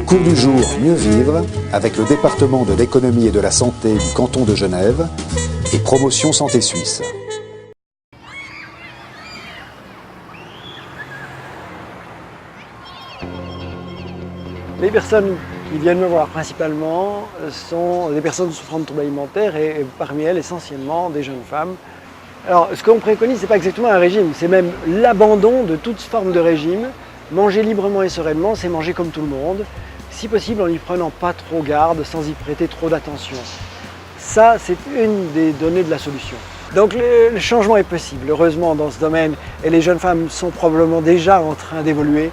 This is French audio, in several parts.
cours du jour Mieux vivre avec le département de l'économie et de la santé du canton de Genève et Promotion Santé Suisse. Les personnes qui viennent me voir principalement sont des personnes souffrant de troubles alimentaires et parmi elles essentiellement des jeunes femmes. Alors ce qu'on préconise, ce n'est pas exactement un régime, c'est même l'abandon de toute forme de régime. Manger librement et sereinement, c'est manger comme tout le monde, si possible en n'y prenant pas trop garde, sans y prêter trop d'attention. Ça, c'est une des données de la solution. Donc le changement est possible, heureusement, dans ce domaine, et les jeunes femmes sont probablement déjà en train d'évoluer.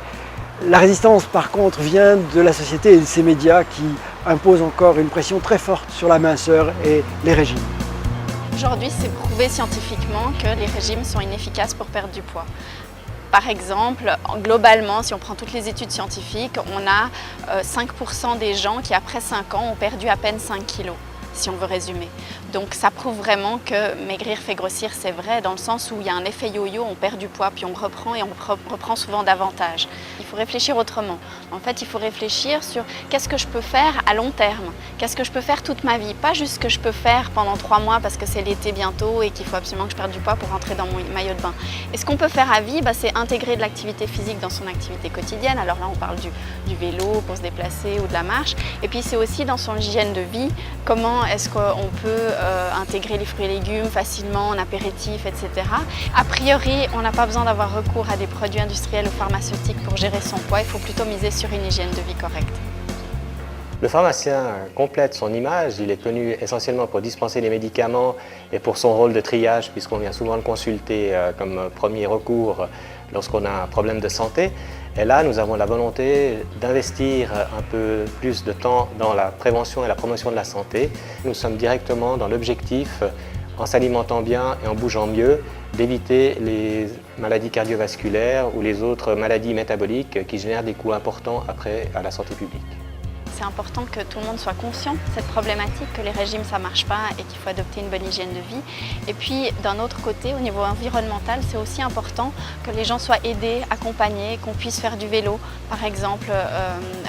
La résistance, par contre, vient de la société et de ces médias qui imposent encore une pression très forte sur la minceur et les régimes. Aujourd'hui, c'est prouvé scientifiquement que les régimes sont inefficaces pour perdre du poids. Par exemple, globalement, si on prend toutes les études scientifiques, on a 5% des gens qui, après 5 ans, ont perdu à peine 5 kilos, si on veut résumer. Donc ça prouve vraiment que maigrir fait grossir, c'est vrai, dans le sens où il y a un effet yo-yo, on perd du poids, puis on reprend et on reprend souvent davantage. Il faut réfléchir autrement. En fait, il faut réfléchir sur qu'est-ce que je peux faire à long terme, qu'est-ce que je peux faire toute ma vie, pas juste ce que je peux faire pendant 3 mois parce que c'est l'été bientôt et qu'il faut absolument que je perde du poids pour rentrer dans mon maillot de bain. Et ce qu'on peut faire à vie, c'est intégrer de l'activité physique dans son activité quotidienne. Alors là, on parle du vélo pour se déplacer ou de la marche. Et puis c'est aussi dans son hygiène de vie, comment est-ce qu'on peut intégrer les fruits et légumes facilement en apéritif, etc. A priori, on n'a pas besoin d'avoir recours à des produits industriels ou pharmaceutiques pour gérer son poids, il faut plutôt miser sur une hygiène de vie correcte. Le pharmacien complète son image, il est connu essentiellement pour dispenser les médicaments et pour son rôle de triage, puisqu'on vient souvent le consulter comme premier recours lorsqu'on a un problème de santé. Et là, nous avons la volonté d'investir un peu plus de temps dans la prévention et la promotion de la santé. Nous sommes directement dans l'objectif, en s'alimentant bien et en bougeant mieux, d'éviter les maladies cardiovasculaires ou les autres maladies métaboliques qui génèrent des coûts importants après à la santé publique. C'est important que tout le monde soit conscient de cette problématique, que les régimes ça ne marche pas et qu'il faut adopter une bonne hygiène de vie. Et puis d'un autre côté, au niveau environnemental, c'est aussi important que les gens soient aidés, accompagnés, qu'on puisse faire du vélo, par exemple,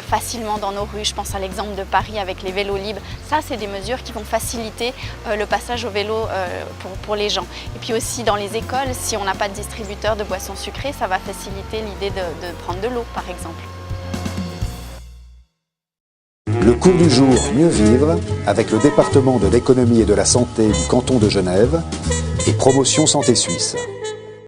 facilement dans nos rues. Je pense à l'exemple de Paris avec les vélos libres. Ça, c'est des mesures qui vont faciliter le passage au vélo pour les gens. Et puis aussi dans les écoles, si on n'a pas de distributeur de boissons sucrées, ça va faciliter l'idée de prendre de l'eau, par exemple. Le cours du jour Mieux vivre avec le département de l'économie et de la santé du canton de Genève et Promotion Santé Suisse.